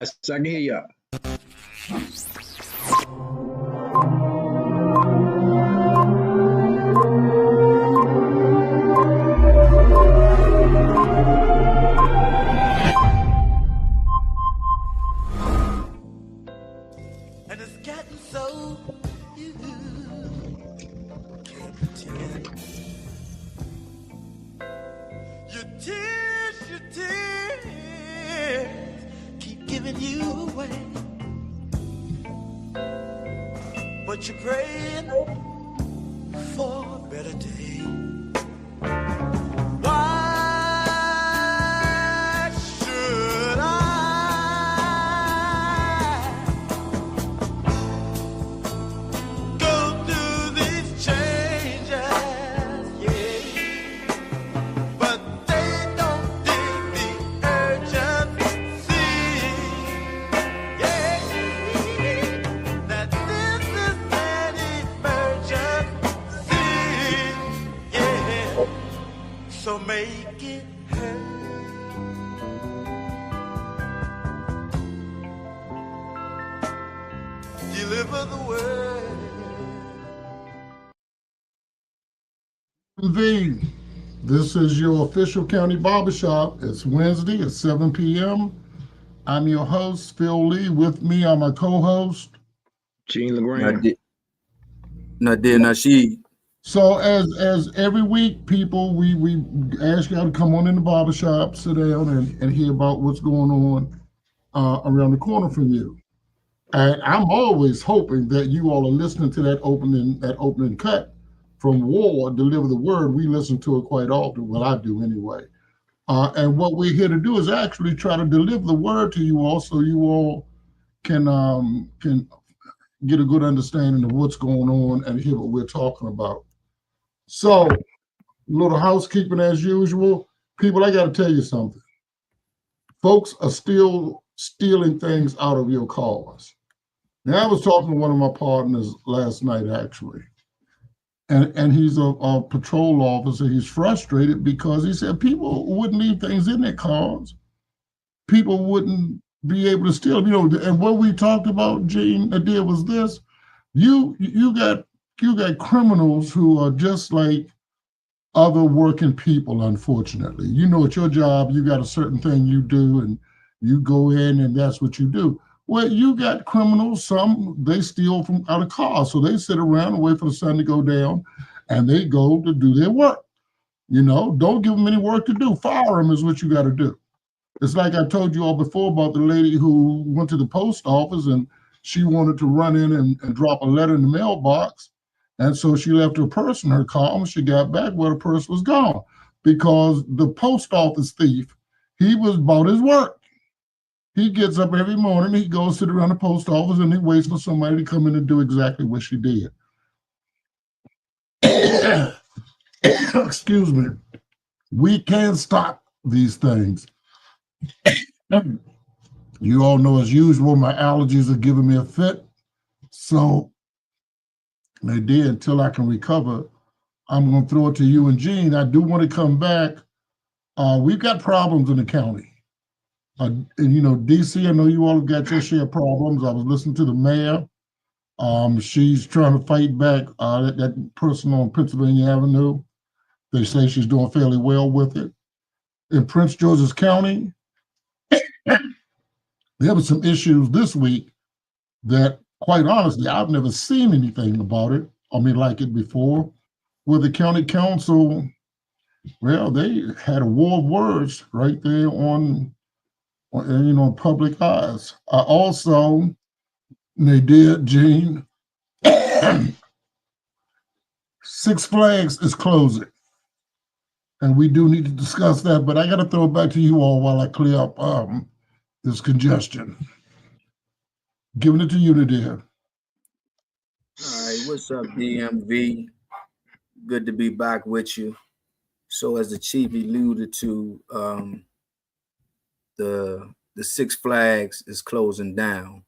Yes, I can hear y'all. And it's getting so you can't pretend. Your tears keep giving you away. But you're praying for a better day. Why should I go through these changes? Yeah, but they don't give me urgency. Yeah, that this is an emergency. Yeah, so make it hurt. Deliver the word. V, this is your official county barbershop. It's Wednesday at 7 p.m. I'm your host, Phil Lee. With me are my co-host. Gene LeGrand. Nadir Nasheed. So as every week, people, we ask y'all to come on in the barbershop, sit down and hear about what's going on around the corner from you. And I'm always hoping that you all are listening to that opening cut from War, Deliver the Word. We listen to it quite often. Well, I do anyway. And what we're here to do is actually try to deliver the word to you all so you all can get a good understanding of what's going on and hear what we're talking about. So, a little housekeeping as usual. People, I got to tell you something. Folks are still stealing things out of your cars. Now, I was talking to one of my partners last night, actually, and he's a patrol officer. He's frustrated because he said people wouldn't leave things in their cars. People wouldn't be able to steal, and what we talked about, Gene, Nadir, was this. You got criminals who are just like other working people, unfortunately. At your job, you got a certain thing you do, and you go in and that's what you do. Well, you got criminals, some they steal from out of cars. So they sit around and wait for the sun to go down and they go to do their work. Don't give them any work to do. Fire them is what you got to do. It's like I told you all before about the lady who went to the post office and she wanted to run in and drop a letter in the mailbox. And so she left her purse in her car. When she got back, well, the purse was gone because the post office thief, he was about his work. He gets up every morning, he goes to around the post office and he waits for somebody to come in and do exactly what she did. Excuse me. We can't stop these things. You all know, as usual, my allergies are giving me a fit. So they did until I can recover. I'm going to throw it to you and Gene. I do want to come back. We've got problems in the county. And DC, I know you all have got your share of problems. I was listening to the mayor. She's trying to fight back that person on Pennsylvania Avenue. They say she's doing fairly well with it. In Prince George's County, there were some issues this week that, quite honestly, I've never seen anything about it. Like it before, where the county council, well, they had a war of words right there on public eyes. Also, they did, Gene, Six Flags is closing. And we do need to discuss that, but I got to throw it back to you all while I clear up this congestion. Giving it to you, Nadir. All right, what's up, DMV? Good to be back with you. So as the chief alluded to, the Six Flags is closing down.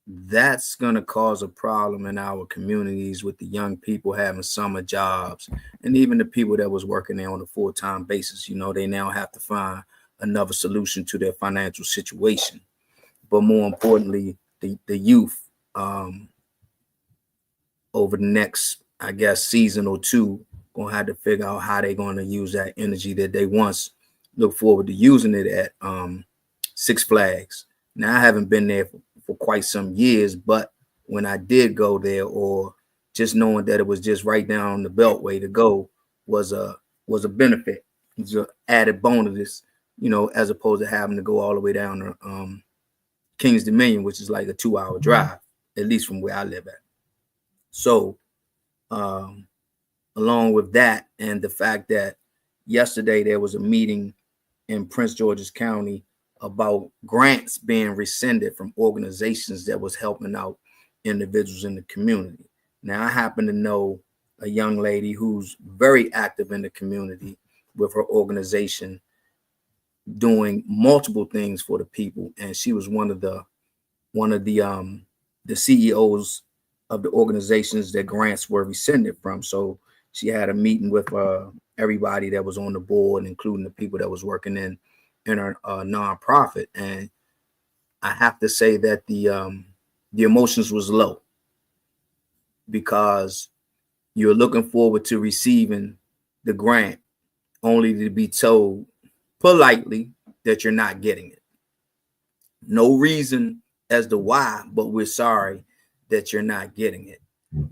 That's going to cause a problem in our communities with the young people having summer jobs, and even the people that was working there on a full-time basis. They now have to find another solution to their financial situation. but more importantly, the youth over the next, I guess, season or two, gonna have to figure out how they're gonna use that energy that they once look forward to using it at Six Flags. Now, I haven't been there for quite some years, but when I did go there, or just knowing that it was just right down the beltway to go, was a benefit. It's an added bonus, as opposed to having to go all the way down to King's Dominion, which is like a 2-hour drive, at least from where I live at. So along with that, and the fact that yesterday there was a meeting in Prince George's County about grants being rescinded from organizations that was helping out individuals in the community. Now, I happen to know a young lady who's very active in the community with her organization, doing multiple things for the people, and she was one of the CEOs of the organizations that grants were rescinded from. So she had a meeting with everybody that was on the board, including the people that was working in her nonprofit. And I have to say that the emotions was low, because you're looking forward to receiving the grant only to be told politely that you're not getting it. No reason as to why, but we're sorry that you're not getting it.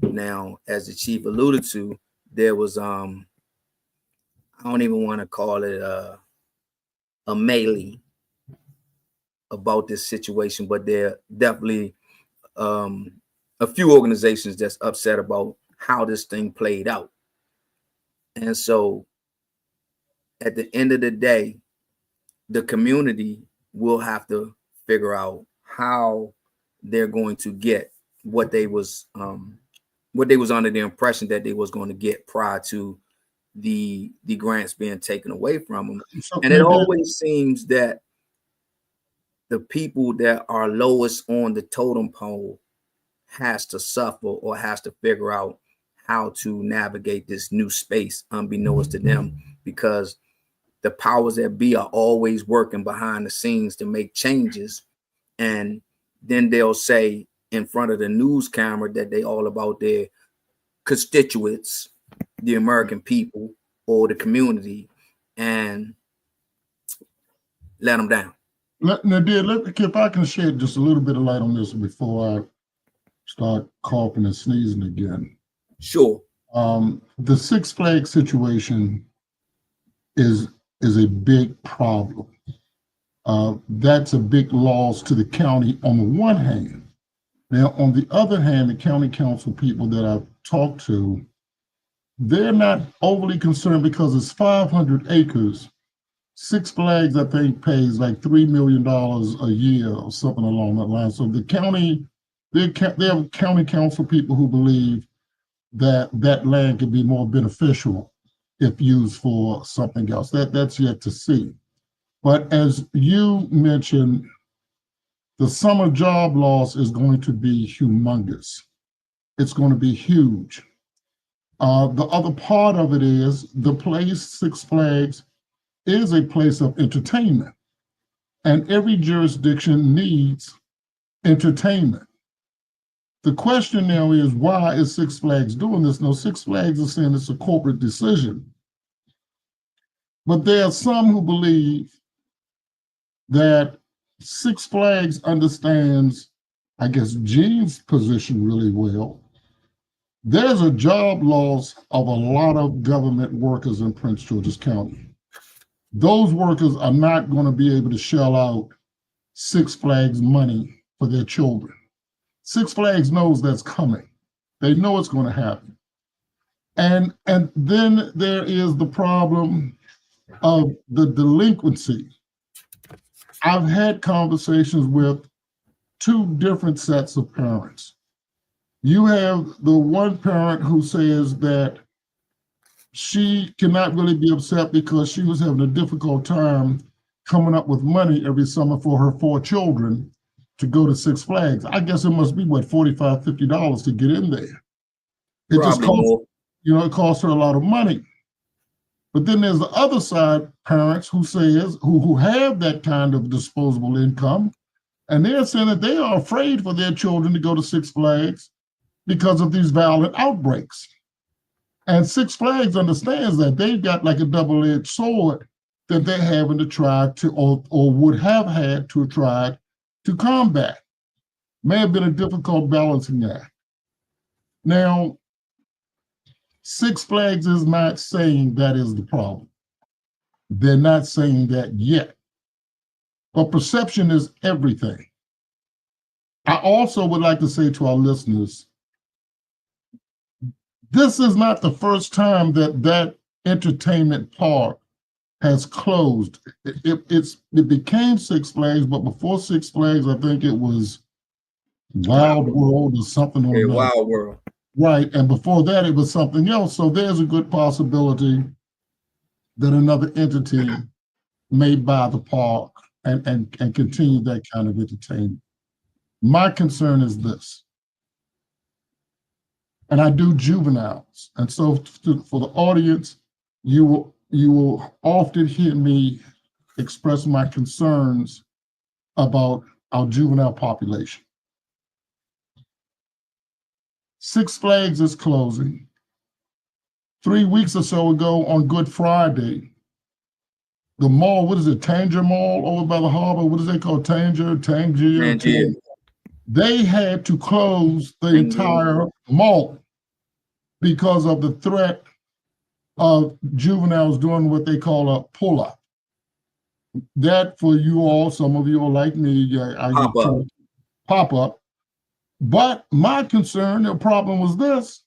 Now, as the chief alluded to, there was I don't even want to call it a melee about this situation, but there are definitely a few organizations that's upset about how this thing played out. And so at the end of the day, the community will have to figure out how they're going to get what they was under the impression that they was going to get prior to the grants being taken away from them. And it always seems that the people that are lowest on the totem pole has to suffer or has to figure out how to navigate this new space unbeknownst to them, because the powers that be are always working behind the scenes to make changes. And then they'll say in front of the news camera that they all about their constituents, the American people or the community, and let them down. Nadir, if I can shed just a little bit of light on this before I start coughing and sneezing again. Sure. The Six Flags situation is a big problem. That's a big loss to the county on the one hand. Now, on the other hand, the county council people that I've talked to, they're not overly concerned because it's 500 acres. Six Flags, I think, pays like $3 million a year or something along that line. So the county, there are county council people who believe that that land could be more beneficial if used for something else. That's yet to see. But as you mentioned, the summer job loss is going to be humongous. It's going to be huge. The other part of it is the place, Six Flags, is a place of entertainment. And every jurisdiction needs entertainment. The question now is, why is Six Flags doing this? No, Six Flags is saying it's a corporate decision. But there are some who believe that Six Flags understands, I guess, Gene's position really well. There's a job loss of a lot of government workers in Prince George's County. Those workers are not going to be able to shell out Six Flags money for their children. Six Flags knows that's coming. They know it's going to happen. And then there is the problem of the delinquency. I've had conversations with two different sets of parents. You have the one parent who says that she cannot really be upset because she was having a difficult time coming up with money every summer for her 4 children to go to Six Flags. I guess it must be, what, $45, $50 to get in there. It just costs, it costs her a lot of money. But then there's the other side, parents who says, who have that kind of disposable income, And they're saying that they are afraid for their children to go to Six Flags because of these violent outbreaks. And Six Flags understands that they've got like a double-edged sword that they're having to try to, or would have had to try to combat. May have been a difficult balancing act. Now, Six Flags is not saying that is the problem. They're not saying that yet. But perception is everything. I also would like to say to our listeners, this is not the first time that that entertainment park has closed. It became Six Flags, but before Six Flags, I think it was Wild World or something on that. Wild World. Right, and before that, it was something else. So there's a good possibility that another entity may buy the park and continue that kind of entertainment. My concern is this, and I do juveniles, and so for the audience, you will often hear me express my concerns about our juvenile population. Six Flags is closing. 3 weeks or so ago on Good Friday, the mall, what is it, Tanger Mall over by the harbor? What is they called? Tangier. They had to close the entire mall because of the threat of juveniles doing what they call a pull-up. That for you all, some of you are like me, pop up. But my concern, the problem was this: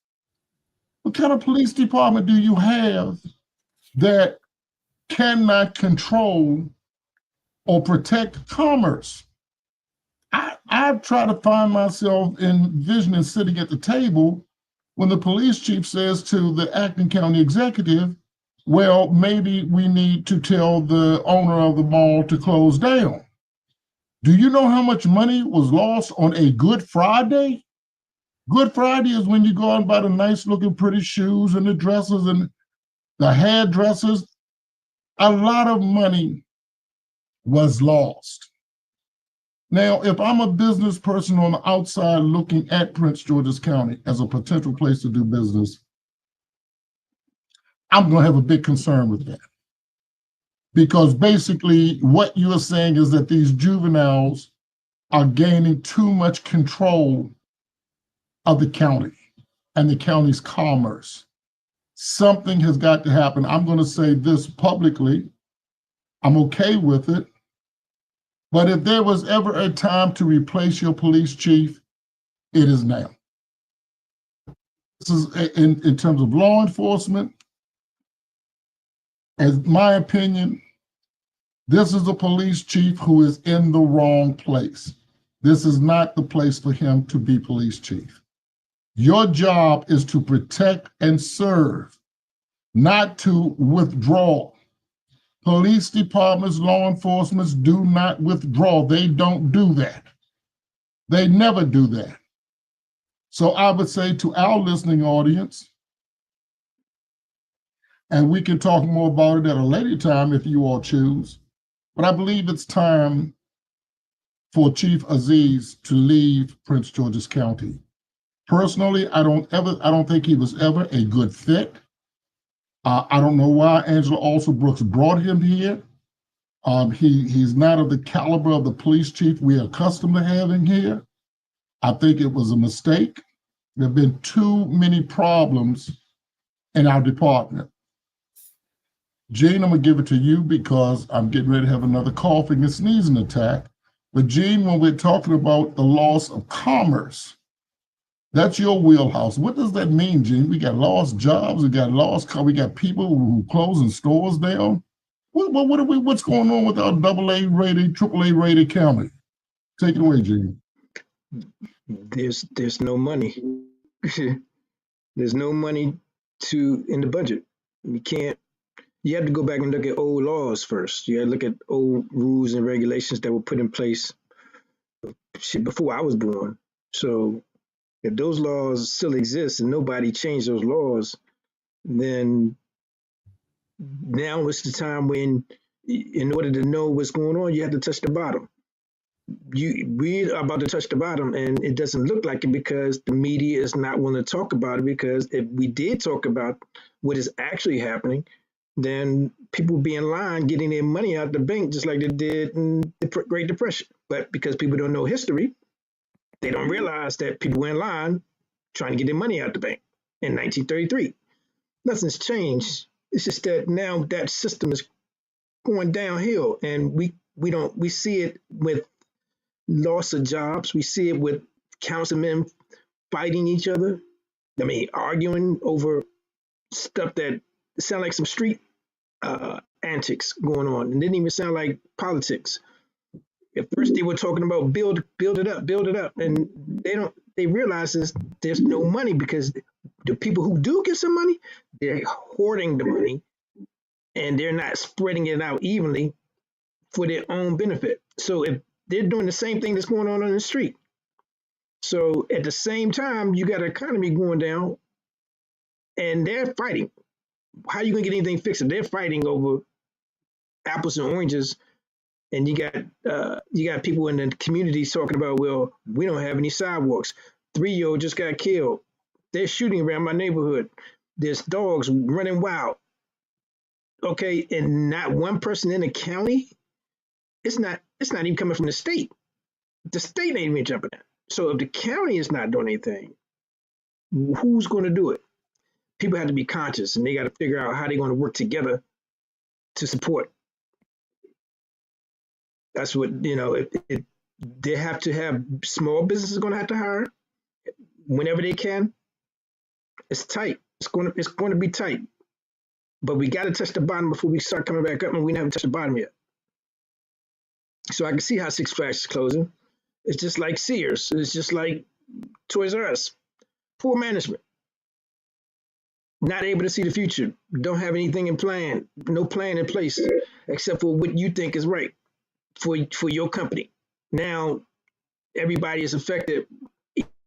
what kind of police department do you have that cannot control or protect commerce? I've tried to find myself envisioning sitting at the table when the police chief says to the acting county executive, well, maybe we need to tell the owner of the mall to close down. Do you know how much money was lost on a Good Friday? Good Friday is when you go out and buy the nice looking pretty shoes and the dresses and the hairdressers. A lot of money was lost. Now, if I'm a business person on the outside looking at Prince George's County as a potential place to do business, I'm going to have a big concern with that. Because basically what you are saying is that these juveniles are gaining too much control of the county and the county's commerce. Something has got to happen. I'm going to say this publicly. I'm okay with it. But if there was ever a time to replace your police chief, it is now. This is in terms of law enforcement. As my opinion, this is a police chief who is in the wrong place. This is not the place for him to be police chief. Your job is to protect and serve, not to withdraw. Police departments, law enforcement do not withdraw. They don't do that. They never do that. So I would say to our listening audience, and we can talk more about it at a later time if you all choose, but I believe it's time for Chief Aziz to leave Prince George's County. Personally, I don't think he was ever a good fit. I don't know why Angela Alsobrooks brought him here. He's not of the caliber of the police chief we are accustomed to having here. I think it was a mistake. There have been too many problems in our department. Gene, I'm gonna give it to you because I'm getting ready to have another coughing and sneezing attack. But Gene, when we're talking about the loss of commerce, that's your wheelhouse. What does that mean, Gene? We got lost jobs, we got people who closing stores down. What's going on with our AA rated, AAA rated county? Take it away, Gene. There's no money. There's no money in the budget. You have to go back and look at old laws first. You have to look at old rules and regulations that were put in place before I was born. So if those laws still exist and nobody changed those laws, then now is the time when, in order to know what's going on, you have to touch the bottom. we are about to touch the bottom, and it doesn't look like it because the media is not willing to talk about it. Because if we did talk about what is actually happening, then people would be in line getting their money out the bank just like they did in the Great Depression. But because people don't know history, they don't realize that people were in line trying to get their money out the bank in 1933. Nothing's changed. It's just that now that system is going downhill, and we see it with loss of jobs. We see it with councilmen fighting each other. I mean, arguing over stuff that sound like some street antics going on, and didn't even sound like politics. At first, they were talking about build it up, and they realize there's no money because the people who do get some money, they're hoarding the money, and they're not spreading it out evenly for their own benefit. So if they're doing the same thing that's going on the street. So at the same time, you got an economy going down, and they're fighting. How are you going to get anything fixed if they're fighting over apples and oranges? And you got people in the communities talking about, well, we don't have any sidewalks. 3-year-old just got killed. They're shooting around my neighborhood. There's dogs running wild. Okay, and not one person in the county. It's not even coming from the state. The state ain't even jumping in. So if the county is not doing anything, who's going to do it? People have to be conscious, and they got to figure out how they're going to work together to support. That's what, they have to have. Small businesses going to have to hire whenever they can. It's tight. It's going to be tight. But we got to touch the bottom before we start coming back up, and we haven't touched the bottom yet. So I can see how Six Flags is closing. It's just like Sears. It's just like Toys R Us. Poor management. Not able to see the future. Don't have anything in plan. No plan in place except for what you think is right for your company. Now, everybody is affected,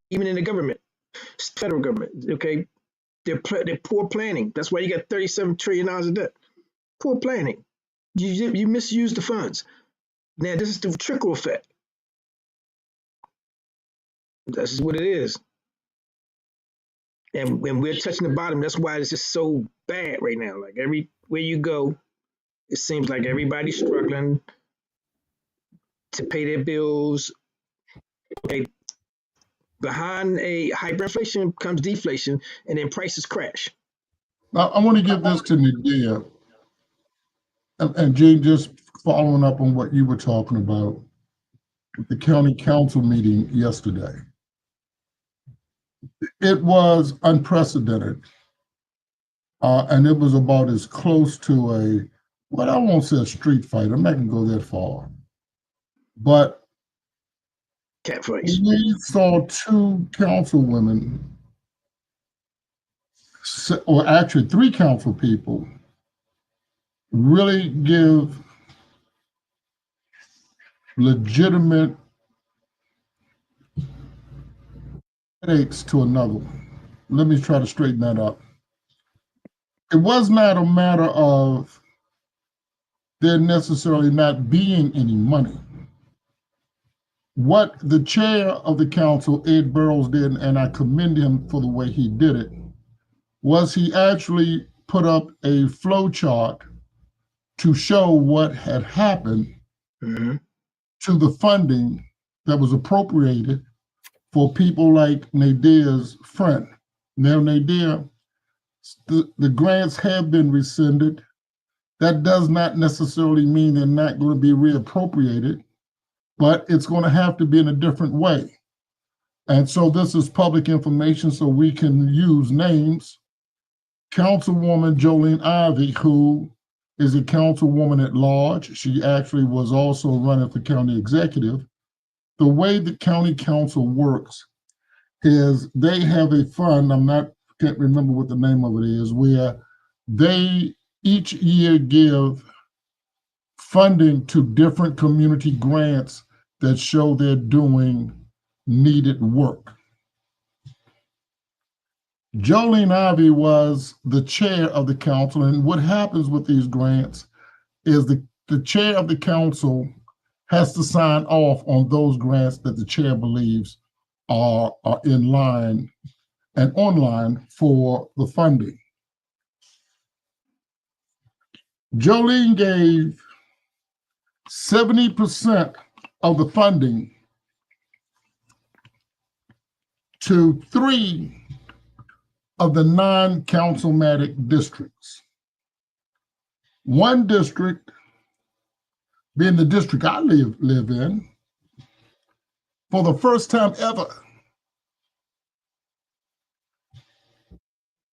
even in the government, federal government, okay? They're poor planning. That's why you got $37 trillion of debt. Poor planning. You misuse the funds. Now, this is the trickle effect. That's just what it is. And when we're touching the bottom, that's why it's just so bad right now. Like everywhere you go, it seems like everybody's struggling to pay their bills. Okay. Behind a hyperinflation comes deflation, and then prices crash. Now, I want to give this to Nadia. And Gene, just following up on what you were talking about with the county council meeting yesterday. It was unprecedented. And it was about as close to well, I won't say a street fight. I'm not going to go that far. But Catfights. We saw 2 councilwomen, or actually 3 council people, really give legitimate headaches to another one. Let me try to straighten that up. It was not a matter of there necessarily not being any money. What the chair of the council, Ed Burrows, did, and I commend him for the way he did it, was he actually put up a flow chart to show what had happened to the funding that was appropriated for people like Nadia's friend. Now, Nadia, the grants have been rescinded. That does not necessarily mean they're not going to be reappropriated, but it's going to have to be in a different way. And so this is public information, so we can use names. Councilwoman Jolene Ivey, who is a councilwoman at large, she actually was also running for county executive. The way the county council works is they have a fund, can't remember what the name of it is, where they each year give funding to different community grants that show they're doing needed work. Jolene Ivey was the chair of the council, and what happens with these grants is the chair of the council has to sign off on those grants that the chair believes are in line and online for the funding. Jolene gave 70% of the funding to 3 of the 9 councilmatic districts. One district, being the district I live in, for the first time ever,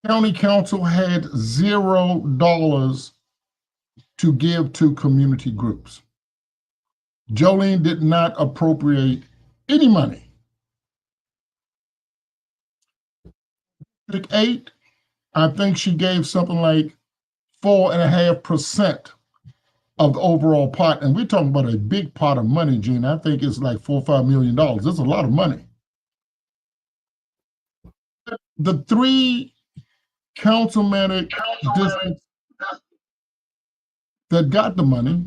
county council had $0 to give to community groups. Jolene did not appropriate any money. District 8, I think she gave something like 4.5% of the overall pot. And we're talking about a big pot of money, Gene. I think it's like $4 or $5 million. That's a lot of money. The 3 councilmatic districts that got the money,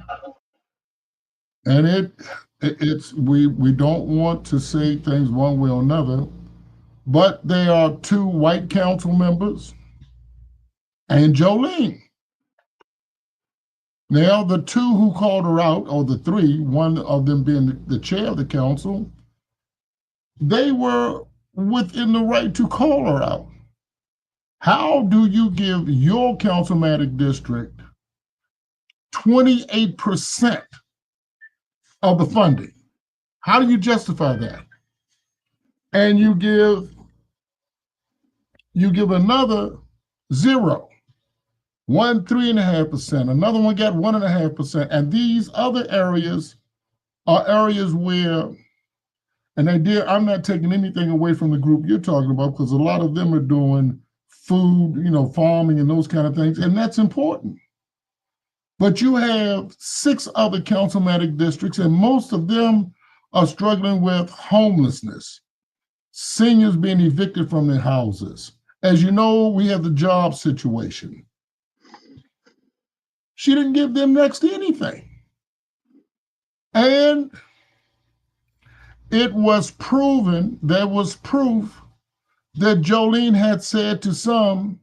and we don't want to say things one way or another, but there are 2 white council members and Jolene. Now, the 2 who called her out, or the 3, one of them being the chair of the council, they were within the right to call her out. How do you give your councilmatic district 28% of the funding? How do you justify that? And you give another 0, one 3.5%, another one got 1.5%, and these other areas are areas where, and I'm not taking anything away from the group you're talking about, because a lot of them are doing food, farming and those kind of things, and that's important. But you have 6 other councilmatic districts, and most of them are struggling with homelessness, seniors being evicted from their houses. As you know, we have the job situation. She didn't give them next to anything. And it was proven, there was proof that Jolene had said to some,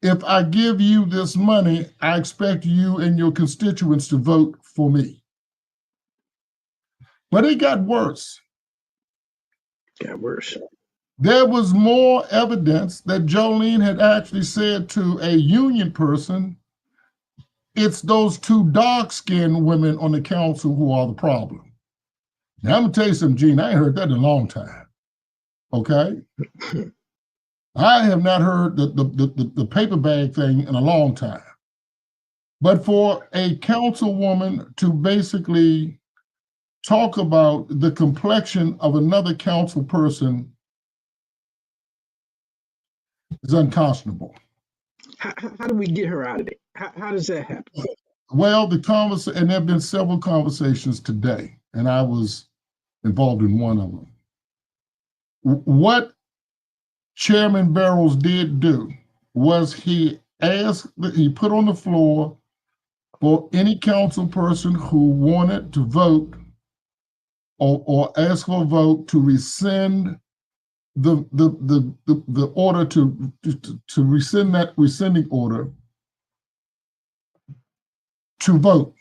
if I give you this money, I expect you and your constituents to vote for me. But it got worse. Got worse. There was more evidence that Jolene had actually said to a union person, it's those 2 dark-skinned women on the council who are the problem. Now, I'm going to tell you something, Gene, I ain't heard that in a long time, okay? I have not heard the paper bag thing in a long time. But for a councilwoman to basically talk about the complexion of another council person is unconscionable. How do we get her out of it? How does that happen? Well, and there have been several conversations today, and I was involved in one of them. What Chairman Barrows did do was he put on the floor for any council person who wanted to vote or ask for a vote to rescind the order to rescind that rescinding order to vote.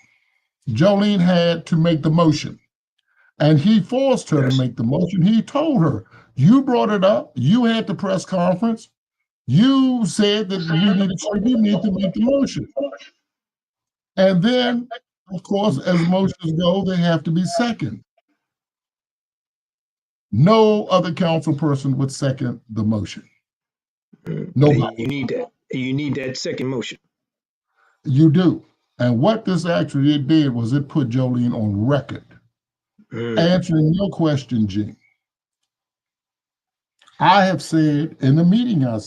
Jolene had to make the motion, and he forced her to make the motion. He told her, you brought it up, you had the press conference, you said that you need to make the motion. And then, of course, as motions go, they have to be second. No other council person would second the motion. Nobody. You need that. You need that second motion. You do. And what this actually did was it put Jolene on record. Answering your question, Gene, I have said in the meeting, I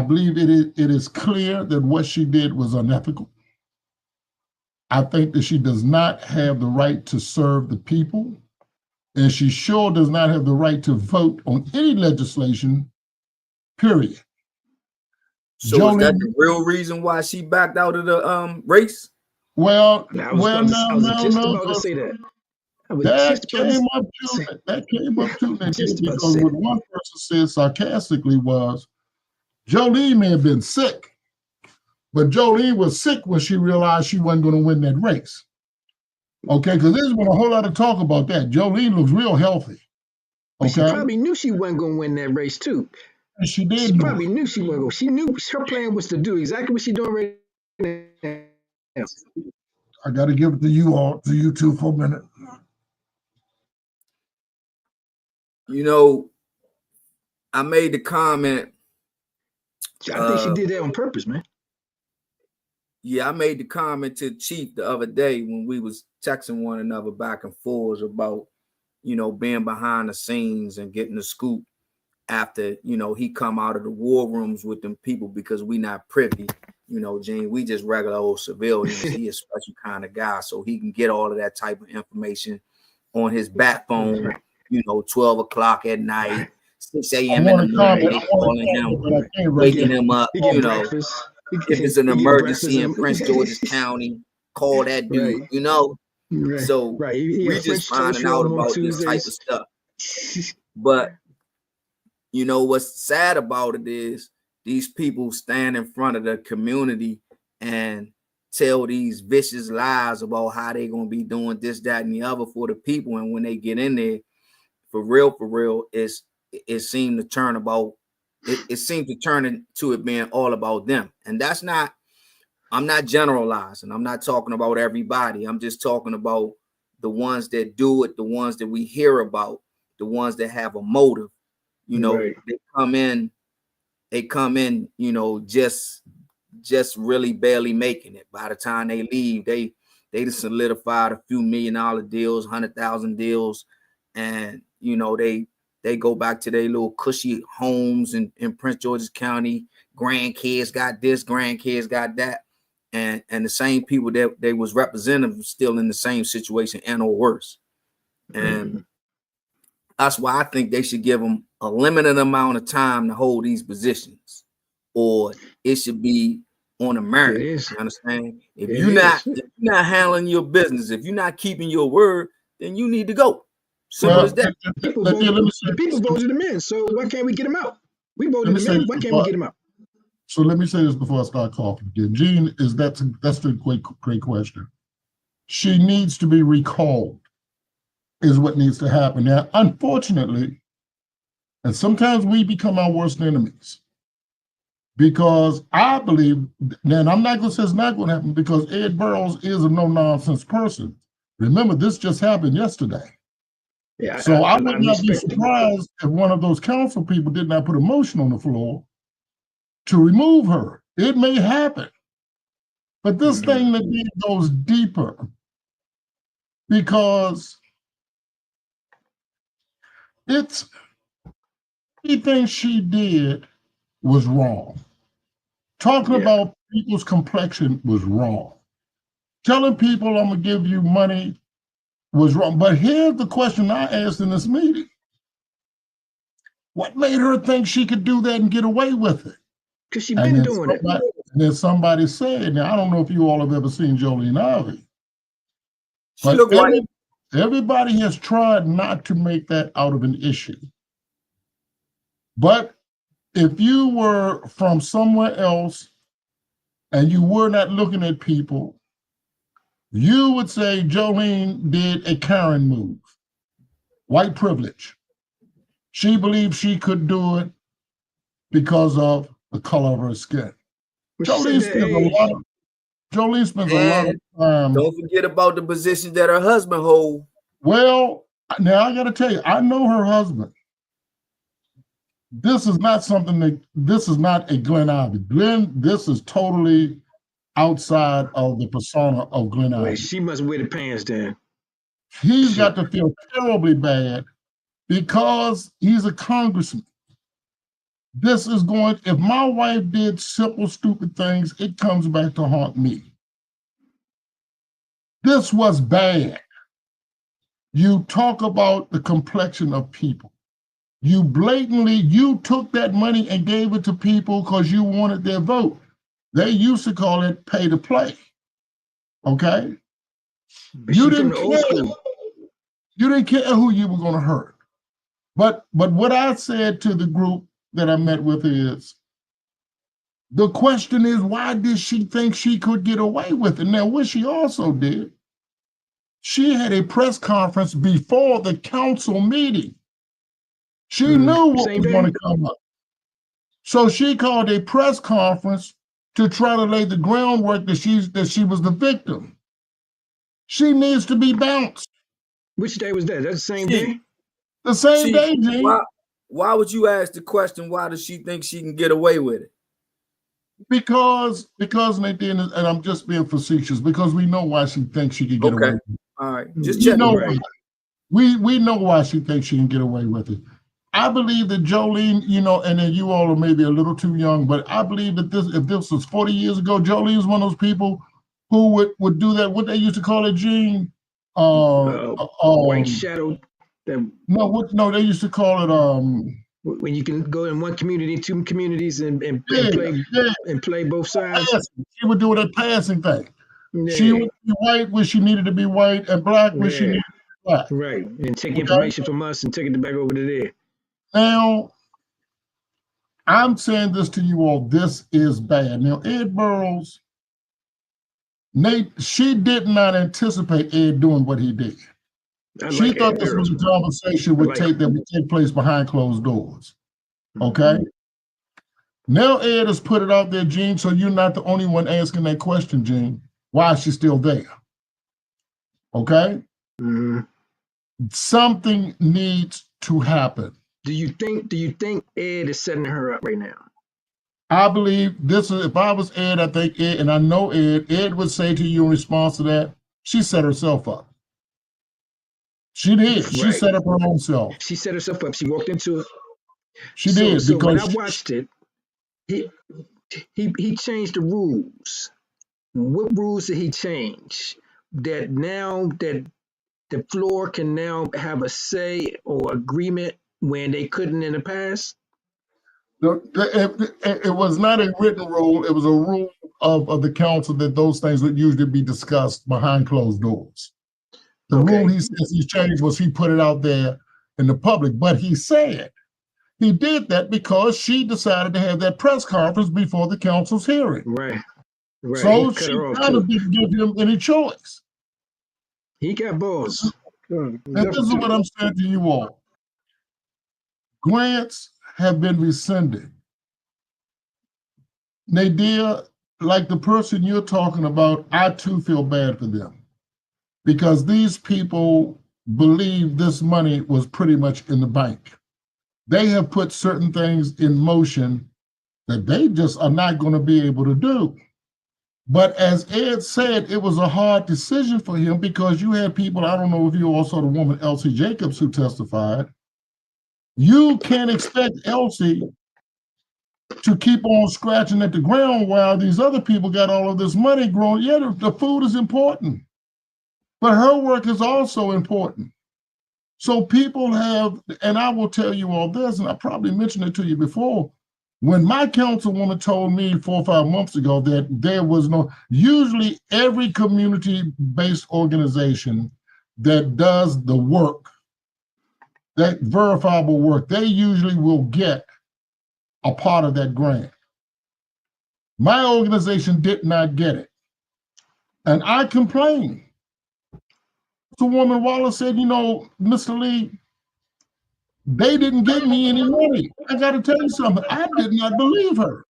believe it is clear that what she did was unethical. I think that she does not have the right to serve the people, and she sure does not have the right to vote on any legislation, period. So Jolene, is that the real reason why she backed out of the race? Well, I was, I well, was, no, I was no, just no, about to 'cause say that. I was that just about to came up say, too. That came up too, Nikki, just about to because say what that. one person said sarcastically was Jolene may have been sick, but Jolene was sick when she realized she wasn't going to win that race. Okay, because there's been a whole lot of talk about that. Jolene looks real healthy. But she Okay, probably knew she wasn't going to win that race too. and she She did know probably it. knew she wasn't going. She knew her plan was to do exactly what she's doing right now. I got to give it to you two for a minute. You know, I made the comment. I think she did that on purpose, man. Yeah, I made the comment to Chief the other day when we was texting one another back and forth about, being behind the scenes and getting the scoop after, he come out of the war rooms with them people because we not privy. Gene, we just regular old civilians. He a special kind of guy, so he can get all of that type of information on his back phone, 12 o'clock at night, 6 a.m. in the morning, they calling him, waking him up, He get breakfast. if it's an He get breakfast emergency in Prince George's County, call that dude, Right. So Right. He we got just French toast finding for out him on about this type of Tuesdays. stuff. But what's sad about it is these people stand in front of the community and tell these vicious lies about how they're going to be doing this, that, and the other for the people. And when they get in there, for real, it seemed to turn about, it seemed to turn into it being all about them. And that's not, I'm not generalizing. I'm not talking about everybody. I'm just talking about the ones that do it, the ones that we hear about, the ones that have a motive. Right. They come in, just really barely making it. By the time they leave, they just solidified a few $1 million deals, 100,000 deals, and they go back to their little cushy homes in Prince George's County. Grandkids got this, grandkids got that, and the same people that they was representative still in the same situation and or worse. And that's why I think they should give them a limited amount of time to hold these positions, or it should be on a merit. You understand? If you're not handling your business, if you're not keeping your word, then you need to go. Simple as that. The people voted him in, so why can't we get him out? We voted him in. Why can't we get him out? So let me say this before I start coughing again. Gene, that's a great question. She needs to be recalled, is what needs to happen. Now, unfortunately, and sometimes we become our worst enemies, because I believe, and I'm not going to say it's not going to happen, because Ed Burroughs is a no-nonsense person. Remember, this just happened yesterday. Yeah, so I would not be surprised if one of those council people did not put a motion on the floor to remove her. It may happen. But this thing that goes deeper, because everything she did was wrong. Talking about people's complexion was wrong. Telling people I'm going to give you money was wrong. But here's the question I asked in this meeting. What made her think she could do that and get away with it? Because she's been doing it. And then somebody said, now I don't know if you all have ever seen Jolene Ivy, but everybody has tried not to make that out of an issue. But if you were from somewhere else and you were not looking at people, you would say Jolene did a Karen move, white privilege. She believed she could do it because of the color of her skin. Jolene spends a lot of time. Don't forget about the position that her husband holds. Well, now I got to tell you, I know her husband. This is not a Glenn Ivy. This is totally outside of the persona of Glenn Ivy. She must wear the pants then. He's got to feel terribly bad because he's a congressman. This is going, if my wife did simple, stupid things, it comes back to haunt me. This was bad. You talk about the complexion of people. You took that money and gave it to people because you wanted their vote. They used to call it pay to play. Okay? But You she from didn't the old care. school. You didn't care who you were going to hurt. But what I said to the group that I met with is, the question is, why did she think she could get away with it? Now, what she also did, she had a press conference before the council meeting. She knew what Same was day? going to come up. So she called a press conference to try to lay the groundwork that she was the victim. She needs to be bounced. Which day was that? That's the same day? The same day, Gene. Why would you ask the question, why does she think she can get away with it? Because Nadine, and I'm just being facetious, because we know why she thinks she can get away with it. All right. Just We check. know Right. why. We know why she thinks she can get away with it. I believe that Jolene, and then you all are maybe a little too young, but I believe that if this was 40 years ago, Jolene is one of those people who would do that, what they used to call it, Gene? White shadow. No, they used to call it When you can go in one community, two communities, and play both sides. passing. She would do that passing thing. Yeah. She would be white when she needed to be white and black when she needed to be black. Right. And take information from us and take it back over to there. Now, I'm saying this to you all, this is bad. Now, Ed Burroughs, she did not anticipate Ed doing what he did. She thought this was a conversation that would take place behind closed doors. Okay? Now Ed has put it out there, Gene, so you're not the only one asking that question, Gene. Why is she still there? Okay? Something needs to happen. Do you think Ed is setting her up right now? I believe this is, if I was Ed, I think Ed, and I know Ed would say to you in response to that, she set herself up. She did. Right. She set up her own self. She set herself up. She walked into it. She did. So because when I watched it, he changed the rules. What rules did he change? That now that the floor can now have a say or agreement when they couldn't in the past? It was not a written rule. It was a rule of the council that those things would usually be discussed behind closed doors. The rule he says he changed was he put it out there in the public, but he said he did that because she decided to have that press conference before the council's hearing. Right. So she kind of didn't give him any choice. He got balls. And this is what I'm saying to you all. Grants have been rescinded. Nadia, like the person you're talking about, I too feel bad for them. Because these people believe this money was pretty much in the bank. They have put certain things in motion that they just are not going to be able to do. But as Ed said, it was a hard decision for him because you had people, I don't know if you all saw the woman, Elsie Jacobs, who testified. You can't expect Elsie to keep on scratching at the ground while these other people got all of this money growing. Yeah, the food is important. But her work is also important. So people have, and I will tell you all this, and I probably mentioned it to you before, when my councilwoman told me 4 or 5 months ago that there was usually every community-based organization that does the work, that verifiable work, they usually will get a part of that grant. My organization did not get it. And I complained. So woman Wallace said, Mr. Lee, they didn't give me any money. I got to tell you something. I did not believe her.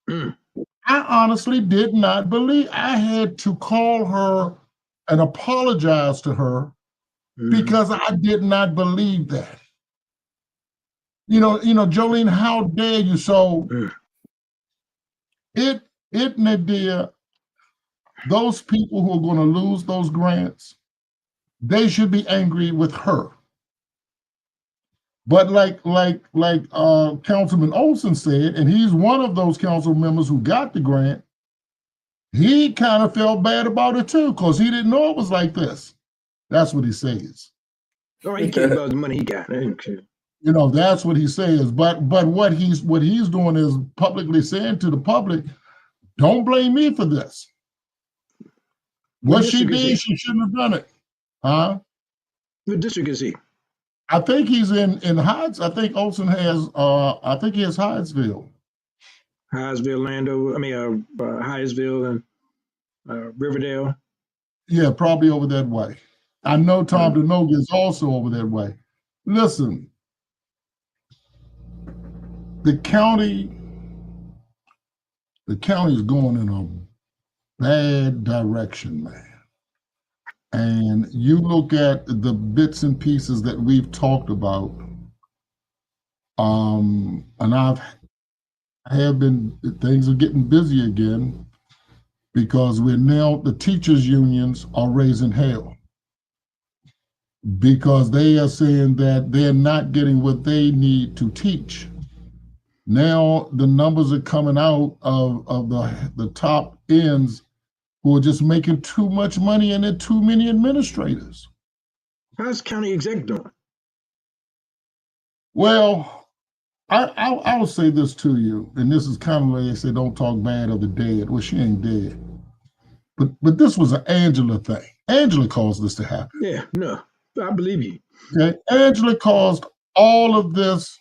I honestly did not believe. I had to call her and apologize to her because I did not believe that. Jolene, how dare you? So Nadia, those people who are going to lose those grants, they should be angry with her. But like Councilman Olson said, and he's one of those council members who got the grant, he kind of felt bad about it too, because he didn't know it was like this. That's what he says. Oh, he cared about the money he got. I didn't care. That's what he says. But what he's doing is publicly saying to the public, don't blame me for this. What she did, she shouldn't have done it. Huh? What district is he? I think he's in Hyatts. I think Olson has, I think he has Hyattsville. Hyattsville, Landover, Hyattsville and Riverdale. Yeah, probably over that way. I know Tom DeNoga is also over that way. Listen, the county is going in a bad direction, man. And you look at the bits and pieces that we've talked about, and things are getting busy again because the teachers' unions are raising hell because they are saying that they're not getting what they need to teach. Now the numbers are coming out of the top ends who are just making too much money and there are too many administrators. How's county exec doing? Well, I will say this to you, and this is kind of like they say, don't talk bad of the dead. Well, she ain't dead. But this was an Angela thing. Angela caused this to happen. Yeah, no, I believe you. Okay, Angela caused all of this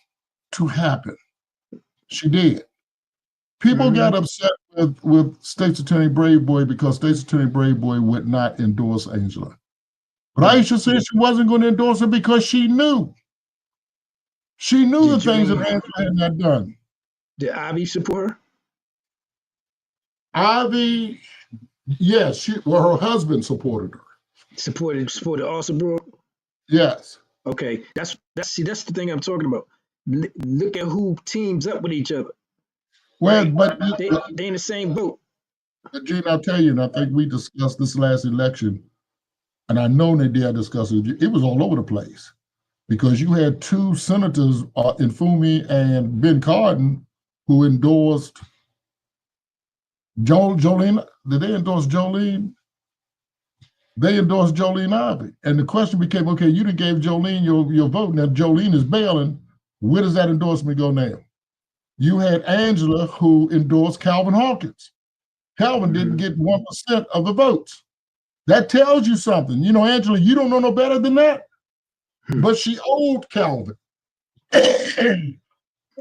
to happen. She did. People got upset with State's Attorney Braveboy because State's Attorney Braveboy would not endorse Angela. But Aisha said she wasn't going to endorse her because she knew. She knew the things that Angela had not done. Did Ivy support her? Ivy, yes, her husband supported her. Supported Alsabrook? Yes. Okay, that's the thing I'm talking about. Look at who teams up with each other. Well, right? but they in the same boat. Gene, I'll tell you, and I think we discussed this last election, and I know Nadia discussed it. It was all over the place because you had two senators, Infumi and Ben Cardin, who endorsed Jolene. Did they endorse Jolene? They endorsed Jolene Ivy. And the question became, okay, you done gave Jolene your vote. Now Jolene is bailing. Where does that endorsement go now? You had Angela who endorsed Calvin Hawkins. Calvin didn't get 1% of the votes. That tells you something. You know, Angela, you don't know no better than that. But she owed Calvin.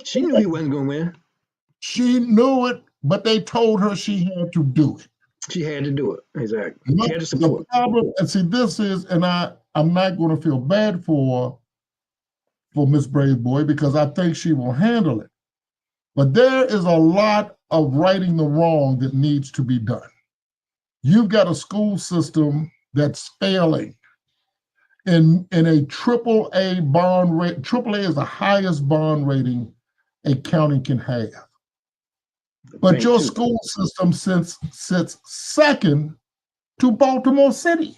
She knew he wasn't going to win. She knew it, but they told her she had to do it. She had to do it. Exactly. Look, she had to support. The problem, and see, this is, and I'm not going to feel bad for Miss Braveboy because I think she will handle it. But there is a lot of righting the wrong that needs to be done. You've got a school system that's failing in a AAA bond rate. AAA is the highest bond rating a county can have. But your school system sits second to Baltimore City.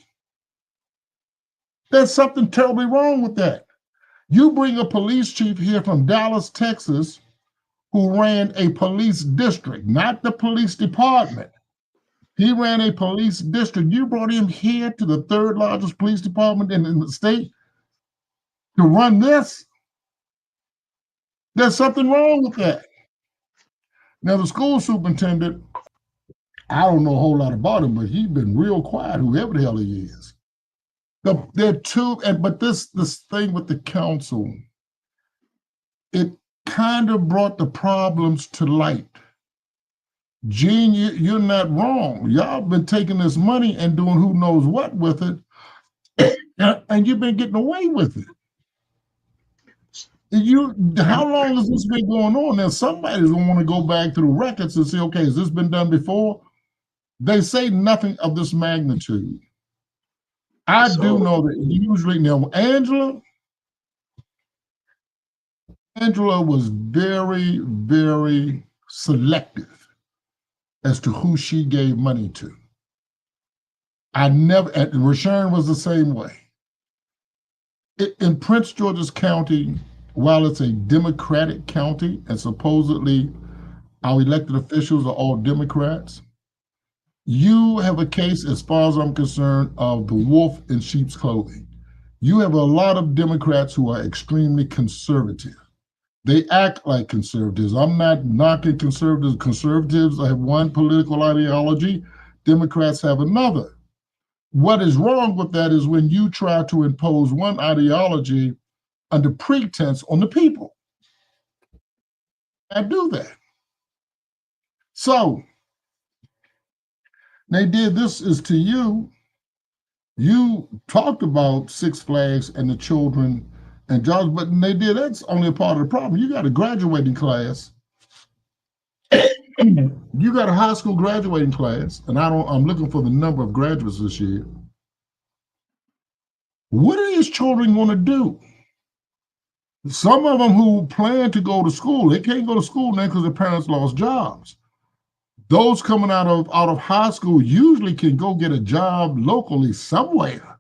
There's something terribly wrong with that. You bring a police chief here from Dallas, Texas, who ran a police district, not the police department. He ran a police district. You brought him here to the third largest police department in the state to run this. There's something wrong with that. Now, the school superintendent, I don't know a whole lot about him, but he's been real quiet, whoever the hell he is. But this thing with the council, it kind of brought the problems to light. Gene, you're not wrong. Y'all been taking this money and doing who knows what with it, and you've been getting away with it. How long has this been going on? Now, somebody's going to want to go back through records and say, okay, has this been done before? They say nothing of this magnitude. I do know that usually, now, Angela was very, very selective as to who she gave money to. And Rashawn was the same way. In Prince George's County, while it's a Democratic county, and supposedly our elected officials are all Democrats, you have a case, as far as I'm concerned, of the wolf in sheep's clothing. You have a lot of Democrats who are extremely conservative. They act like conservatives. I'm not knocking conservatives. Conservatives have one political ideology. Democrats have another. What is wrong with that is when you try to impose one ideology under pretense on the people. I do that. So, Nadir, this is to you. You talked about Six Flags and the children and jobs, but Nadir, that's only a part of the problem. You got a graduating class. You got a high school graduating class, and I'm looking for the number of graduates this year. What are these children going to do? Some of them who plan to go to school, they can't go to school now because their parents lost jobs. Those coming out of high school usually can go get a job locally somewhere.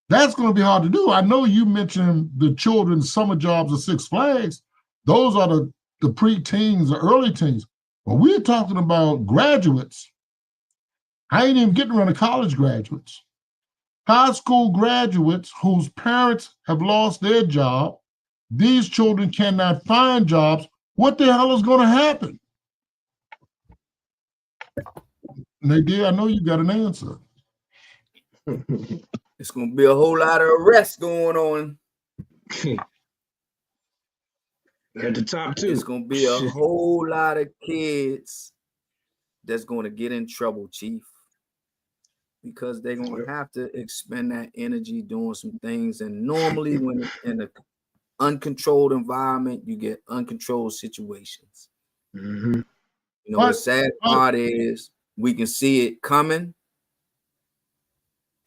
That's going to be hard to do. I know you mentioned the children's summer jobs at Six Flags. Those are the pre-teens, the early teens. But we're talking about graduates. I ain't even getting around to college graduates. High school graduates whose parents have lost their job. These children cannot find jobs. What the hell is going to happen? Nadir, I know you got an answer. It's going to be a whole lot of arrests going on. At the top, too. It's going to be a whole lot of kids that's going to get in trouble, Chief, because they're going to have to expend that energy doing some things. And normally when in an uncontrolled environment, you get uncontrolled situations. Mm-hmm. You know, the sad part is we can see it coming,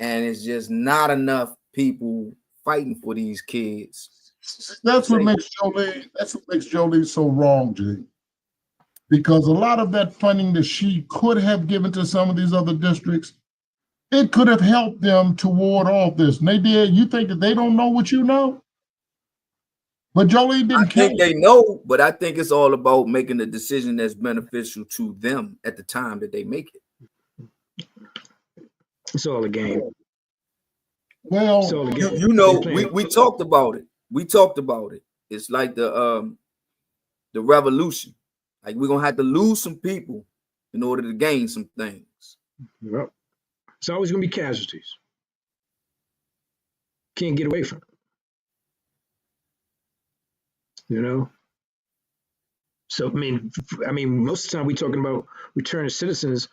and it's just not enough people fighting for these kids. That's what makes Jolene so wrong, G. Because a lot of that funding that she could have given to some of these other districts, it could have helped them to ward off this. Nadir, you think that they don't know what you know? But Jolene didn't care. I think they know, but I think it's all about making a decision that's beneficial to them at the time that they make it. It's all a game. Well, you know, we talked about it. We talked about it. It's like the revolution. Like we're gonna have to lose some people in order to gain some things. Yep. It's always gonna be casualties. Can't get away from it. You know. So I mean, most of the time we're talking about returning citizens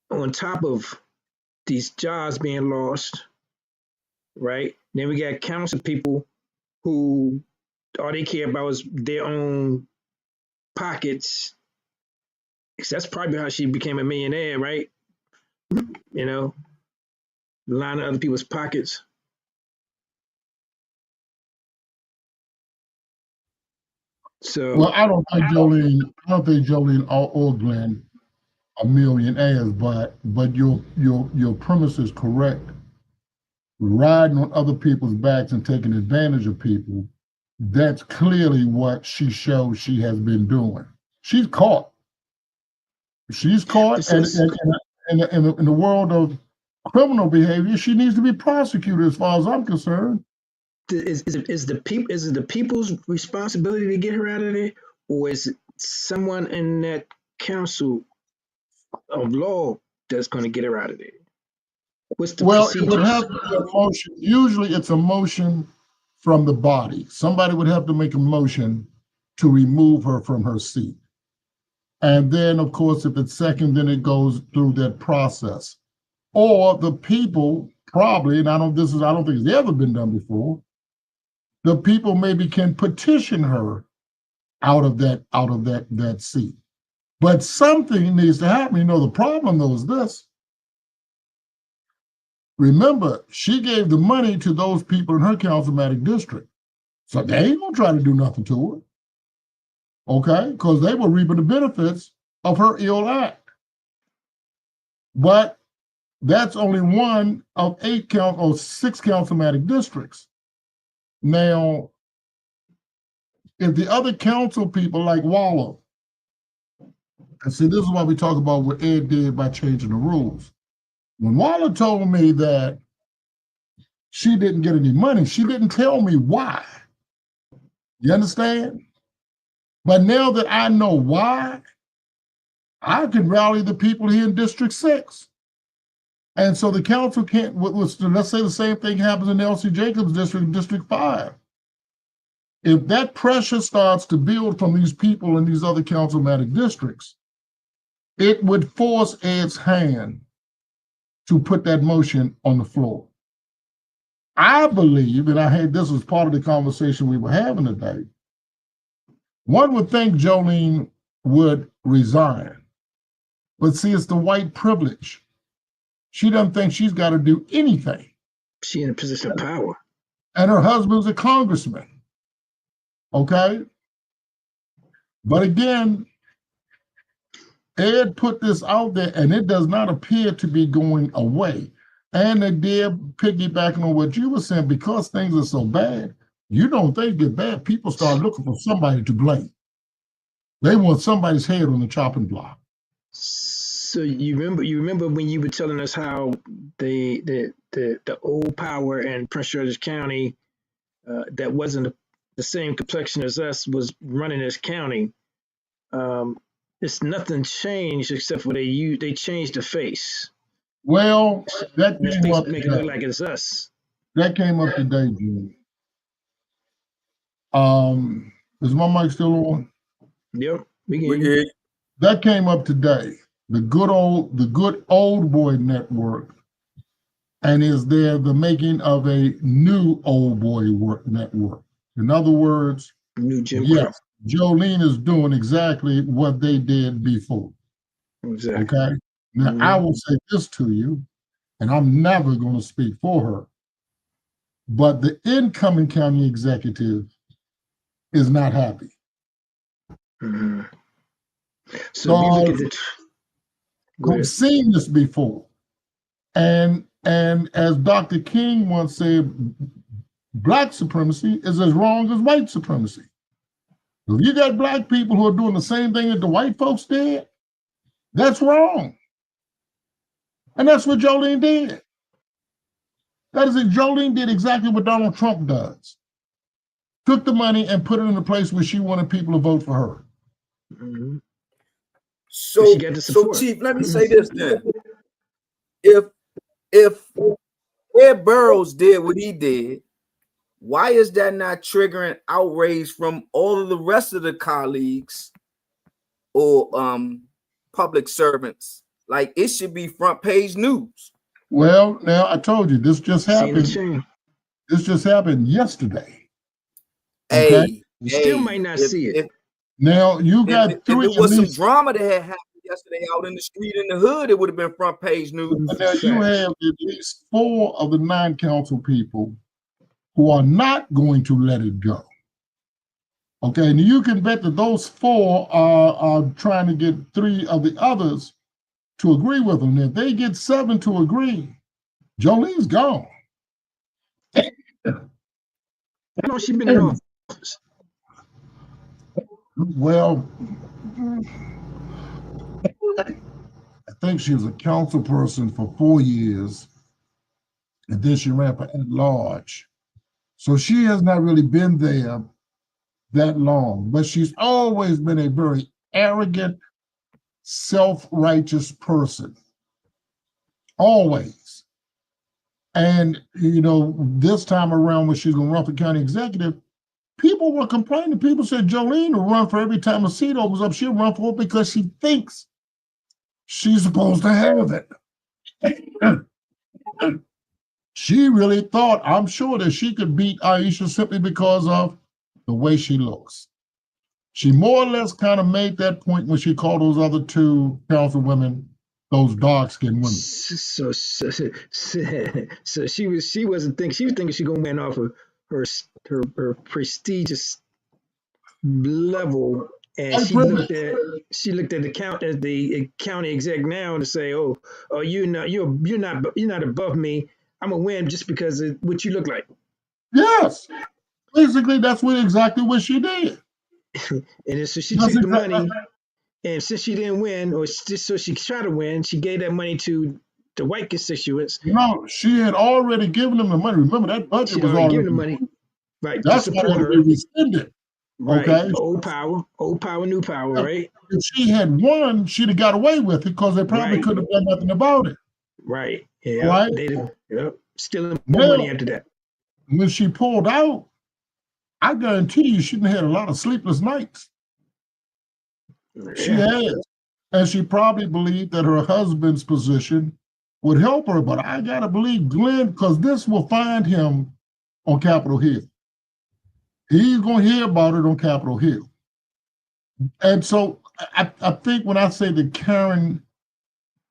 on top of these jobs being lost, right? Then we got council people who all they care about is their own pockets. Because that's probably how she became a millionaire, right? You know, lining other people's pockets. So well, I don't think Jolene or Glenn are millionaires, but your premise is correct. Riding on other people's backs and taking advantage of people, that's clearly what she shows she has been doing. She's caught. She's caught, and in the world of criminal behavior, she needs to be prosecuted as far as I'm concerned. Is it the people's responsibility to get her out of there, or is it someone in that council of law that's going to get her out of there? What's the procedure? It would have to be a motion. Usually it's a motion from the body. Somebody would have to make a motion to remove her from her seat. And then, of course, if it's second, then it goes through that process. Or the people probably, and I don't think it's ever been done before, the people maybe can petition her out of that seat. But something needs to happen. You know, the problem though is this. Remember, she gave the money to those people in her councilmatic district. So they ain't gonna try to do nothing to her. Okay? Because they were reaping the benefits of her ill act. But that's only one of 6 councilmatic districts. Now, if the other council people like Waller, and see, this is why we talk about what Ed did by changing the rules. When Waller told me that she didn't get any money, she didn't tell me why. You understand? But now that I know why, I can rally the people here in District 6. And so the council can't, let's say the same thing happens in Elsie Jacobs District, District 5. If that pressure starts to build from these people in these other councilmatic districts, it would force Ed's hand to put that motion on the floor. I believe, and this was part of the conversation we were having today, one would think Jolene would resign. But see, it's the white privilege. She doesn't think she's got to do anything. She in a position of power. And her husband's a congressman. Okay? But again, Ed put this out there, and it does not appear to be going away. And they did, piggybacking on what you were saying, because things are so bad, you don't think they're bad. People start looking for somebody to blame. They want somebody's head on the chopping block. So you remember when you were telling us how the old power in Prince George's County that wasn't the same complexion as us was running this county. It's nothing changed except for they changed the face. Well, that came up make it look like it's us. That came up today, Jimmy. Is my mic still on? Yep, we can. That came up today. The good old boy network, and is there the making of a new old boy network? In other words, new Jim Crow. Jolene is doing exactly what they did before. Exactly. Okay. Now I will say this to you, and I'm never going to speak for her, but the incoming county executive is not happy. Mm-hmm. So you look at I've seen this before. And as Dr. King once said, Black supremacy is as wrong as white supremacy. If you got Black people who are doing the same thing that the white folks did, that's wrong. And that's what Jolene did. Jolene did exactly what Donald Trump does. Took the money and put it in a place where she wanted people to vote for her. Mm-hmm. So Chief, let me say this then. If Ed Burrows did what he did, why is that not triggering outrage from all of the rest of the colleagues or public servants? Like, it should be front page news. Well, now I told you this just happened. This just happened yesterday. Okay? Hey, you still might not see it. Now you got if there was some drama that had happened yesterday out in the street in the hood, it would have been front page news. Now you have at least 4 of the 9 council people who are not going to let it go. Okay, and you can bet that those 4 are trying to get 3 of the others to agree with them. If they get 7 to agree, Jolene's gone. How long has she been in office? Well, I think she was a council person for 4 years, and then she ran for at-large. So she has not really been there that long, but she's always been a very arrogant, self-righteous person. Always. And, this time around when she's going to run for county executive, people were complaining. People said Jolene will run for every time a seat opens up. She'll run for it because she thinks she's supposed to have it. She really thought, I'm sure, that she could beat Aisha simply because of the way she looks. She more or less kind of made that point when she called those other 2 council women those dark-skinned women. So she was thinking she was gonna win off of her prestigious level, and she looked at the county exec now to say, oh, you're not above me. I'm gonna win just because of what you look like. Yes, basically that's exactly what she did. And so she took the money, and since she didn't win, or just so she tried to win, she gave that money to the white constituents. No, she had already given them the money. Remember, that budget was already given the money. Right, that's to what support had to be rescinded. Right. Okay, old power, new power. Right. If she had won, she'd have got away with it because they probably couldn't have done nothing about it. Right. Yeah. right? They did. Yep. Stealing more Now, money after that. when she pulled out, I guarantee you she had a lot of sleepless nights. She Yeah. had. And she probably believed that her husband's position would help her. But I got to believe Glenn, because this will find him on Capitol Hill. He's going to hear about it on Capitol Hill. And so I think when I say the Karen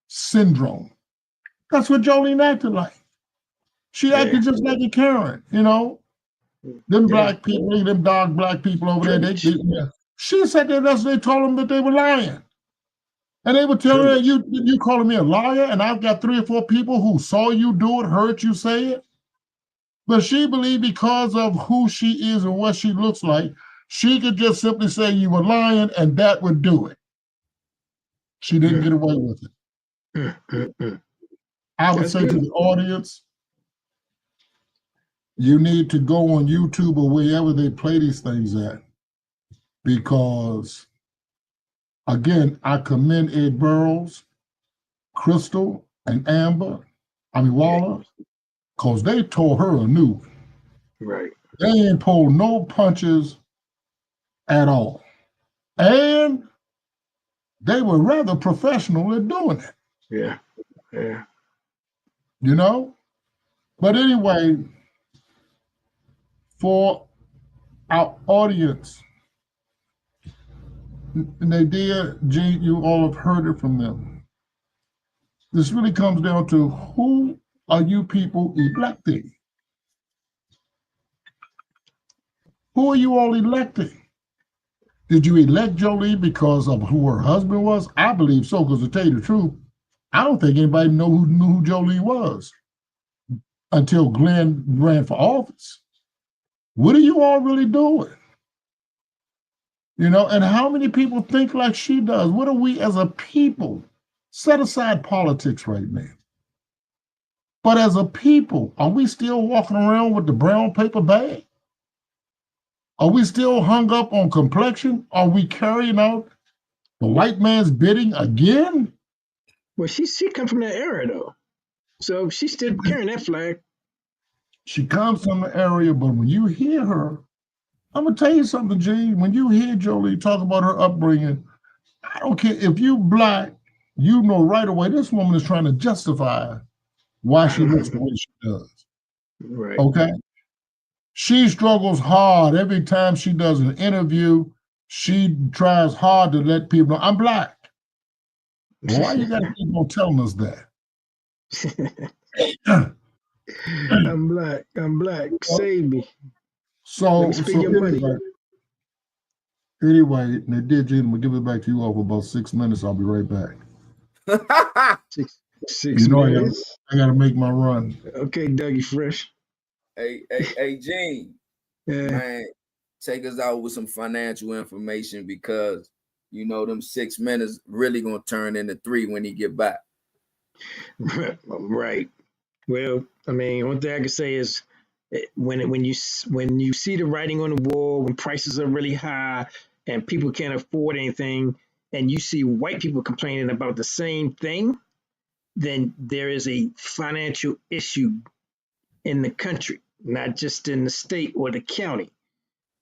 syndrome, that's what Jolene acted like. She acted just like a Karen, you know. Them black people, them dark black people over there, she said that they told them that they were lying. And they would tell her, you calling me a liar, and I've got 3 or 4 people who saw you do it, heard you say it. But she believed because of who she is and what she looks like, she could just simply say you were lying, and that would do it. She didn't get away with it. I would say to the audience, you need to go on YouTube or wherever they play these things at, because, again, I commend Ed Burrows, Crystal, and Waller, because they tore her a new one. Right. They ain't pulled no punches at all. And they were rather professional at doing it. Yeah. Yeah. You know? But anyway, for our audience, Nadia, Gene, you all have heard it from them. This really comes down to, who are you people electing? Who are you all electing? Did you elect Jolie because of who her husband was? I believe so, because to tell you the truth, I don't think anybody knew who Jolie was until Glenn ran for office. What are you all really doing? You know, and how many people think like she does? What are we as a people? Set aside politics right now. But as a people, are we still walking around with the brown paper bag? Are we still hung up on complexion? Are we carrying out the white man's bidding again? Well, she come from that era though, so she's still carrying that flag. She comes from the area, but when you hear her, I'm gonna tell you something, Gene. When you hear Jolie talk about her upbringing, I don't care if you black, you know right away this woman is trying to justify why she looks the way she does. Right. Okay. She struggles hard every time she does an interview. She tries hard to let people know I'm black. Well, why you gotta keep on telling us that? I'm black. I'm black. Save me. So, Let me spend your money. Anyway, Nadia, Gene, I'm gonna give it back to you all for about 6 minutes. I'll be right back. Six you know, minutes. I gotta make my run. Okay, Dougie Fresh. Hey, Gene, Yeah. man, take us out with some financial information, because you know them 6 minutes really gonna turn into 3 when he get back. Right. Well, I mean, one thing I can say is, when you see the writing on the wall, when prices are really high and people can't afford anything, and you see white people complaining about the same thing, then there is a financial issue in the country, not just in the state or the county.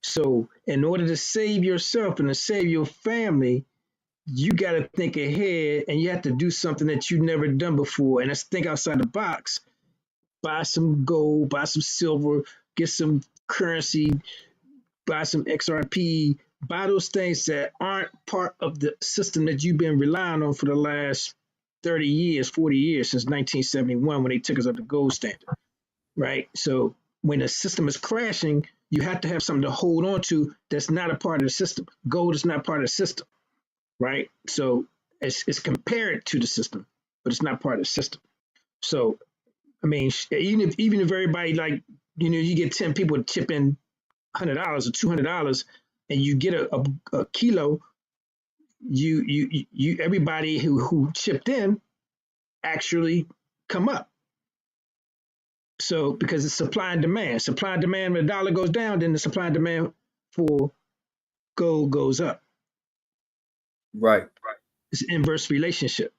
So, in order to save yourself and to save your family, you got to think ahead, and you have to do something that you've never done before. And let's think outside the box. Buy some gold, buy some silver, get some currency, buy some XRP, buy those things that aren't part of the system that you've been relying on for the last 30 years, 40 years, since 1971 when they took us up the gold standard, right? So when the system is crashing, you have to have something to hold on to that's not a part of the system. Gold is not part of the system, right? So it's compared to the system, but it's not part of the system. So I mean, even if everybody, like, you get 10 people to chip in $100 or $200, and you get a kilo, you everybody who chipped in actually come up. So because it's supply and demand, when the dollar goes down, then the supply and demand for gold goes up. Right. It's an inverse relationship.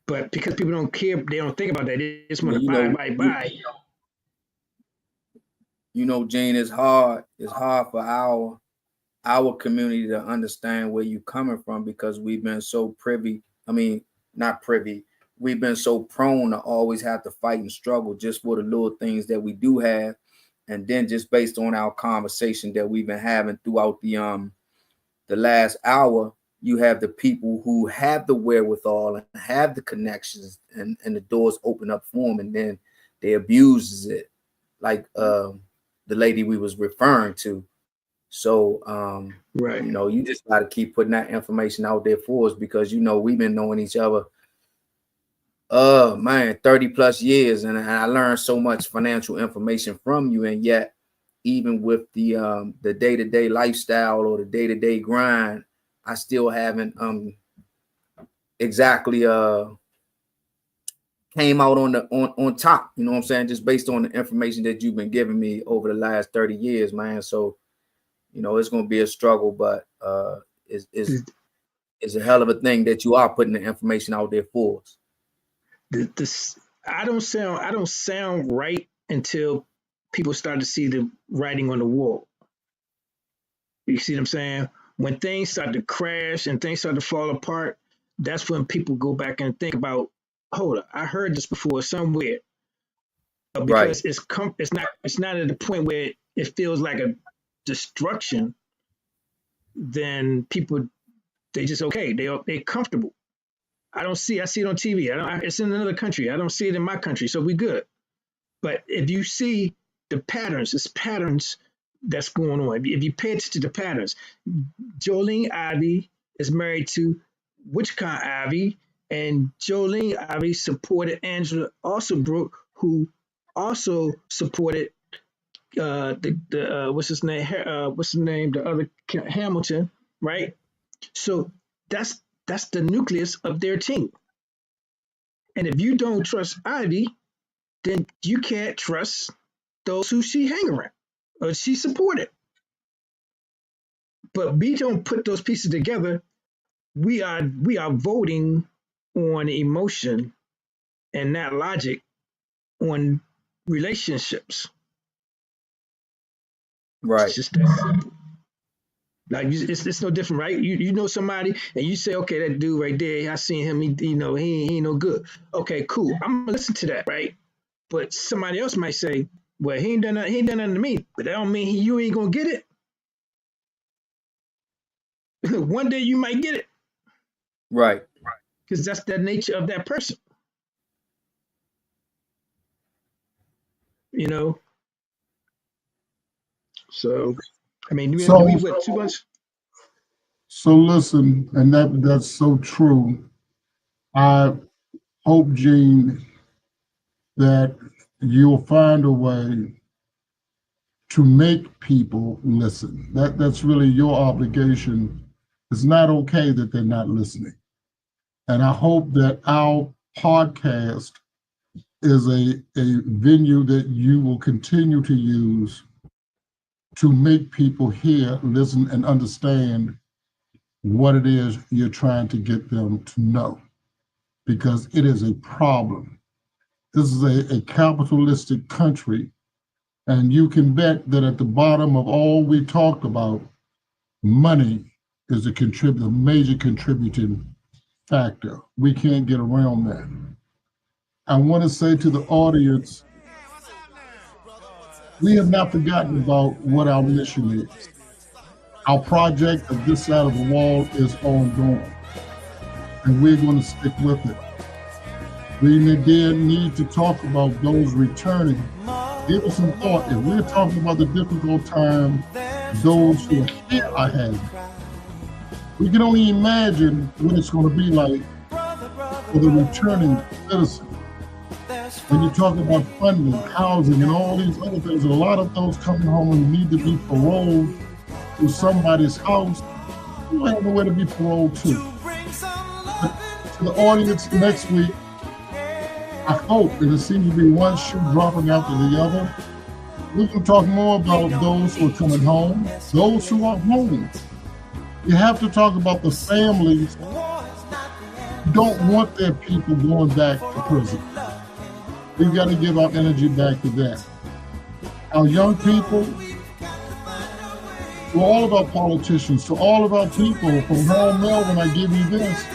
But because people don't care, they don't think about that. They just want to You buy, know, buy, buy. you know, Gene, it's hard. It's hard for our community to understand where you're coming from because we've been so privy. I mean, not privy. We've been so prone to always have to fight and struggle just for the little things that we do have. And then just based on our conversation that we've been having throughout the last hour, you have the people who have the wherewithal and have the connections and the doors open up for them, and then they abuses it, like the lady we was referring to. So Right. you know, you just got to keep putting that information out there for us because you know we've been knowing each other 30 plus years, and I learned so much financial information from you. And yet, even with the day-to-day lifestyle or the day-to-day grind, I still haven't exactly came out on top, you know what I'm saying, just based on the information that you've been giving me over the last 30 years, man. So you know it's going to be a struggle, but it's a hell of a thing that you are putting the information out there for us. This I don't sound right until people start to see the writing on the wall. You see what I'm saying? When things start to crash and things start to fall apart, that's when people go back and think about, hold up, I heard this before somewhere. But because Right. it's not at the point where it feels like a destruction, then people they just okay, they're comfortable. I see it on TV. It's in another country. I don't see it in my country, so we good. But if you see the patterns, it's patterns that's going on. If you pay attention to the patterns, Jolene Ivy is married to Wichcon Ivy, and Jolene Ivy supported Angela Alsabrook, who also supported the what's his name? What's his name? The other Hamilton, right? So that's the nucleus of their team. And if you don't trust Ivy, then you can't trust those who she hang around or she supported. But we don't put those pieces together. We are voting on emotion and not logic on relationships. Right. It's just that simple. Like it's no different, right? You know somebody and you say, okay, that dude right there, I seen him. He ain't no good. Okay, cool. I'm gonna listen to that, right? But somebody else might say, well, he ain't done nothing to me. But that don't mean you ain't gonna get it. One day you might get it Right. because that's the nature of that person. You know. So, I mean, do we what 2 months? So listen, and that's so true. I hope, Gene, that you'll find a way to make people listen. That's really your obligation. It's not okay that they're not listening. And I hope that our podcast is a venue that you will continue to use to make people hear, listen, and understand what it is you're trying to get them to know, because it is a problem. This is a capitalistic country, and you can bet that at the bottom of all we talked about, money is a major contributing factor. We can't get around that. I want to say to the audience, we have not forgotten about what our mission is. Our project of This Side of the Wall is ongoing, and we're going to stick with it. We need to talk about those returning. Give us some thought. If we're talking about the difficult time those who are here are having, we can only imagine what it's going to be like for the returning citizen. When you talk about funding, housing, and all these other things, a lot of those coming home and need to be paroled to somebody's house, you don't have nowhere to be paroled to. But to the audience next week, I hope, and it seems to be one shoe dropping after the other, we can talk more about those who are coming home, those who are home. You have to talk about the families don't want their people going back to prison. We've got to give our energy back to that. Our young people, to all of our politicians, to all of our people, from Harold Melvin, I give you this.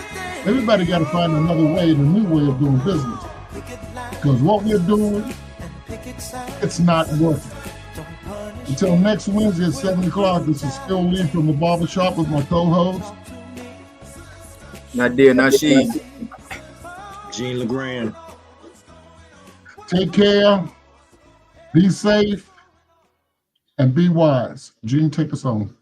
Everybody got to find another way, a new way of doing business. Because what we're doing, it's not working. Until next Wednesday at 7 o'clock, this is Phil Lee from the Barbershop with my co-host. Nadir Nasheed. Gene LeGrand. Take care, be safe, and be wise. Gene, take us home.